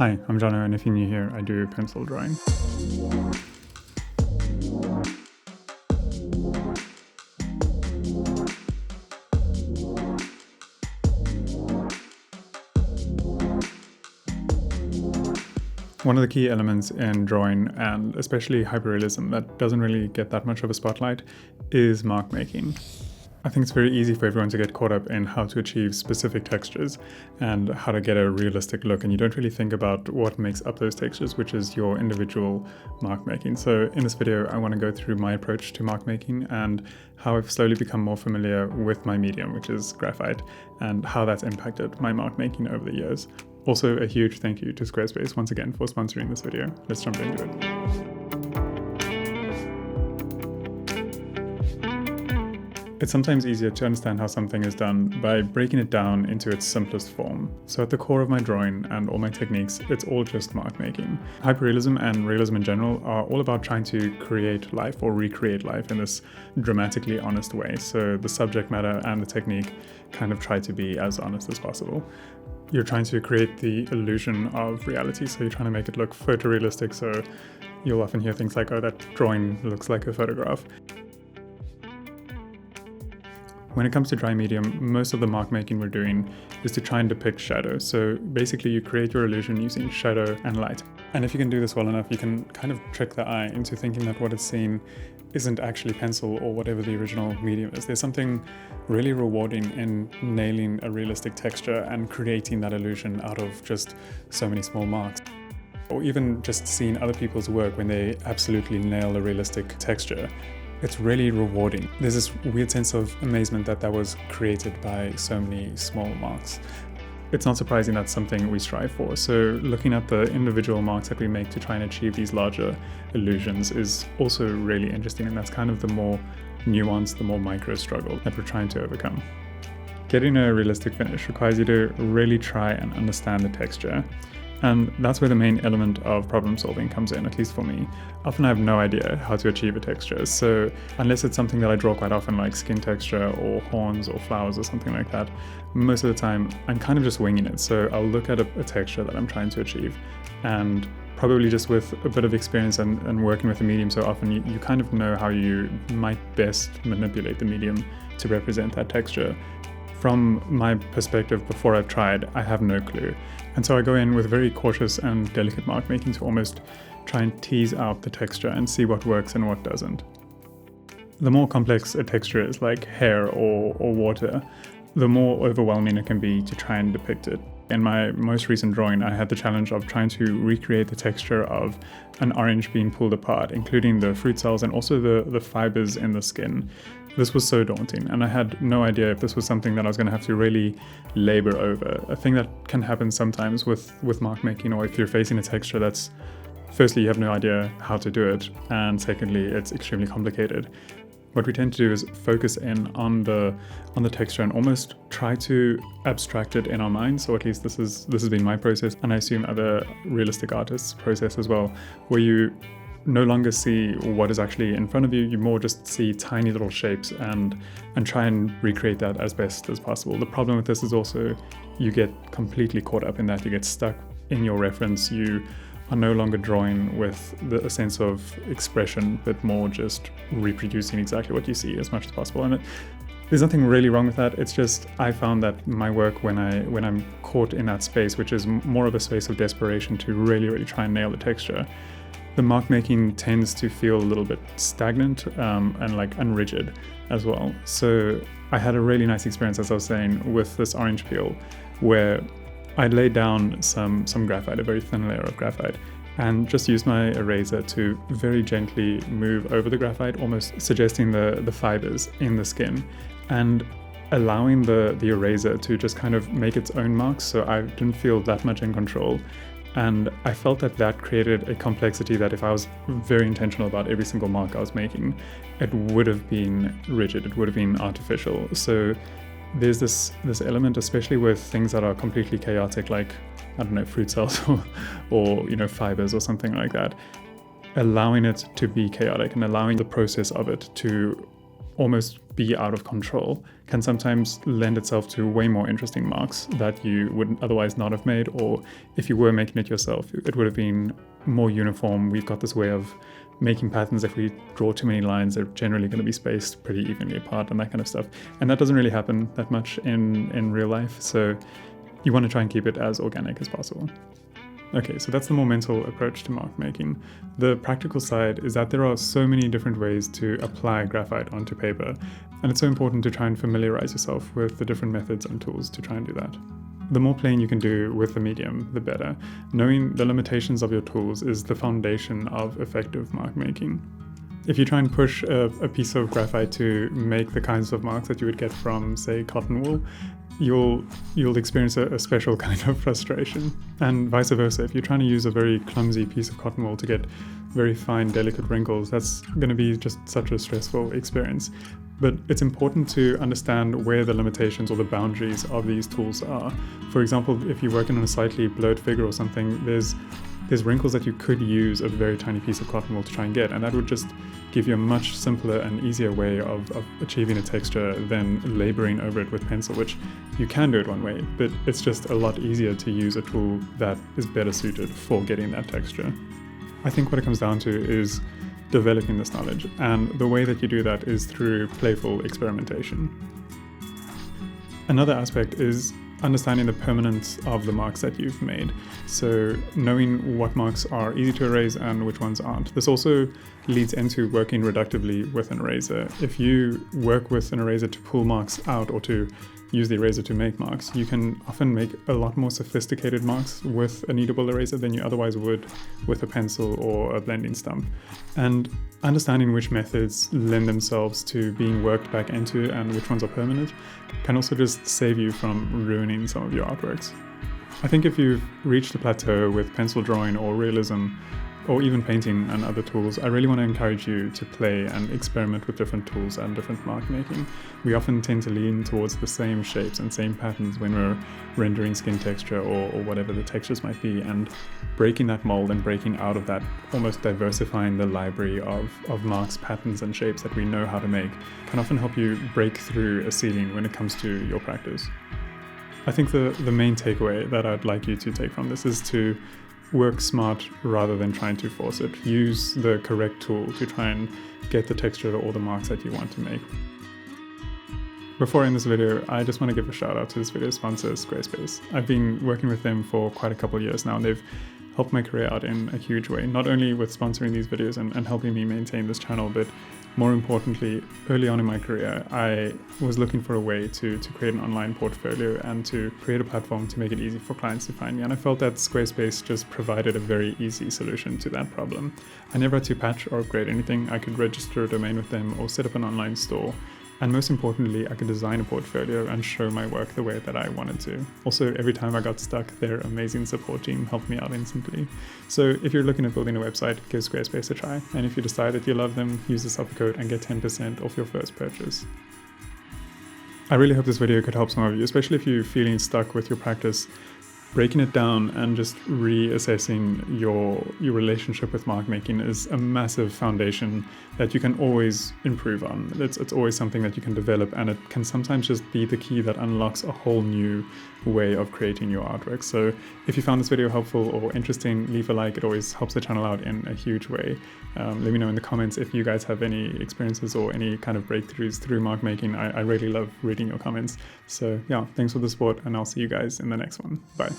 Hi, I'm Jono, and if you're new here, I do pencil drawing. One of the key elements in drawing, and especially hyperrealism, that doesn't really get that much of a spotlight is mark making. I think it's very easy for everyone to get caught up in how to achieve specific textures and how to get a realistic look, and you don't really think about what makes up those textures, which is your individual mark making. So in this video, I want to go through my approach to mark making and how I've slowly become more familiar with my medium, which is graphite, and how that's impacted my mark making over the years. Also, a huge thank you to Squarespace once again for sponsoring this video. Let's jump into it. It's sometimes easier to understand how something is done by breaking it down into its simplest form. So at the core of my drawing and all my techniques, it's all just mark making. Hyperrealism and realism in general are all about trying to create life or recreate life in this dramatically honest way. So the subject matter and the technique kind of try to be as honest as possible. You're trying to create the illusion of reality, so you're trying to make it look photorealistic, so you'll often hear things like, oh, that drawing looks like a photograph. When it comes to dry medium, most of the mark making we're doing is to try and depict shadow. So basically you create your illusion using shadow and light. And if you can do this well enough, you can kind of trick the eye into thinking that what it's seeing isn't actually pencil or whatever the original medium is. There's something really rewarding in nailing a realistic texture and creating that illusion out of just so many small marks. Or even just seeing other people's work when they absolutely nail a realistic texture. It's really rewarding. There's this weird sense of amazement that was created by so many small marks. It's not surprising that's something we strive for. So looking at the individual marks that we make to try and achieve these larger illusions is also really interesting, and that's kind of the more nuanced, the more micro struggle that we're trying to overcome. Getting a realistic finish requires you to really try and understand the texture. And that's where the main element of problem solving comes in, at least for me. Often I have no idea how to achieve a texture, so unless it's something that I draw quite often, like skin texture or horns or flowers or something like that, most of the time I'm kind of just winging it. So I'll look at a texture that I'm trying to achieve, and probably just with a bit of experience and working with the medium so often, you kind of know how you might best manipulate the medium to represent that texture. From my perspective, before I've tried, I have no clue. And so I go in with very cautious and delicate mark making to almost try and tease out the texture and see what works and what doesn't. The more complex a texture is, like hair or water, the more overwhelming it can be to try and depict it. In my most recent drawing, I had the challenge of trying to recreate the texture of an orange being pulled apart, including the fruit cells and also the fibers in the skin. This was so daunting, and I had no idea if this was something that I was going to have to really labor over. A thing that can happen sometimes with mark making, or if you're facing a texture that's, firstly, you have no idea how to do it, and secondly, it's extremely complicated. What we tend to do is focus in on the texture and almost try to abstract it in our minds. So at least this has been my process, and I assume other realistic artists' process as well, where you no longer see what is actually in front of you. You more just see tiny little shapes and try and recreate that as best as possible. The problem with this is also you get completely caught up in that. You get stuck in your reference. You are no longer drawing with a sense of expression, but more just reproducing exactly what you see as much as possible. And there's nothing really wrong with that. It's just I found that my work, when I'm caught in that space, which is more of a space of desperation to really try and nail the texture, the mark making tends to feel a little bit stagnant and like unrigid as well. So I had a really nice experience, as I was saying, with this orange peel, where I laid down some graphite, a very thin layer of graphite, and just used my eraser to very gently move over the graphite, almost suggesting the fibers in the skin, and allowing the eraser to just kind of make its own marks, so I didn't feel that much in control. And I felt that created a complexity that if I was very intentional about every single mark I was making, it would have been rigid, it would have been artificial. So there's this element, especially with things that are completely chaotic, like, I don't know, fruit cells or fibers or something like that, allowing it to be chaotic and allowing the process of it to almost be out of control can sometimes lend itself to way more interesting marks that you would otherwise not have made, or if you were making it yourself, it would have been more uniform. We've got this way of making patterns. If we draw too many lines, they're generally going to be spaced pretty evenly apart and that kind of stuff. And that doesn't really happen that much in real life. So you want to try and keep it as organic as possible. Okay, so that's the more mental approach to mark making. The practical side is that there are so many different ways to apply graphite onto paper, and it's so important to try and familiarize yourself with the different methods and tools to try and do that. The more playing you can do with the medium, the better. Knowing the limitations of your tools is the foundation of effective mark making. If you try and push a piece of graphite to make the kinds of marks that you would get from, say, cotton wool, you'll experience a special kind of frustration. And vice versa, if you're trying to use a very clumsy piece of cotton wool to get very fine, delicate wrinkles, that's going to be just such a stressful experience. But it's important to understand where the limitations or the boundaries of these tools are. For example, if you're working on a slightly blurred figure or something, there's wrinkles that you could use a very tiny piece of cotton wool to try and get, and that would just give you a much simpler and easier way of achieving a texture than laboring over it with pencil, which you can do it one way, but it's just a lot easier to use a tool that is better suited for getting that texture. I think what it comes down to is developing this knowledge, and the way that you do that is through playful experimentation. Another aspect is understanding the permanence of the marks that you've made. So knowing what marks are easy to erase and which ones aren't. This also leads into working reductively with an eraser. If you work with an eraser to pull marks out or to use the eraser to make marks, you can often make a lot more sophisticated marks with a kneadable eraser than you otherwise would with a pencil or a blending stump. And understanding which methods lend themselves to being worked back into and which ones are permanent can also just save you from ruining some of your artworks. I think if you've reached a plateau with pencil drawing or realism, or even painting and other tools, I really want to encourage you to play and experiment with different tools and different mark making. We often tend to lean towards the same shapes and same patterns when we're rendering skin texture or whatever the textures might be, and breaking that mold and breaking out of that, almost diversifying the library of marks, patterns and shapes that we know how to make, can often help you break through a ceiling when it comes to your practice. I think the main takeaway that I'd like you to take from this is to work smart rather than trying to force it. Use the correct tool to try and get the texture or the marks that you want to make. Before I end this video, I just want to give a shout out to this video's sponsor, Squarespace. I've been working with them for quite a couple of years now, and they've helped my career out in a huge way, not only with sponsoring these videos and helping me maintain this channel, but more importantly, early on in my career, I was looking for a way to create an online portfolio and to create a platform to make it easy for clients to find me. And I felt that Squarespace just provided a very easy solution to that problem. I never had to patch or upgrade anything. I could register a domain with them or set up an online store. And most importantly, I could design a portfolio and show my work the way that I wanted to. Also, every time I got stuck, their amazing support team helped me out instantly. So if you're looking at building a website, give Squarespace a try. And if you decide that you love them, use the offer code and get 10% off your first purchase. I really hope this video could help some of you, especially if you're feeling stuck with your practice. Breaking it down and just reassessing your relationship with mark making is a massive foundation that you can always improve on. It's always something that you can develop, and it can sometimes just be the key that unlocks a whole new way of creating your artwork. So if you found this video helpful or interesting, leave a like. It always helps the channel out in a huge way. Let me know in the comments if you guys have any experiences or any kind of breakthroughs through mark making. I really love reading your comments. So yeah, thanks for the support, and I'll see you guys in the next one. Bye.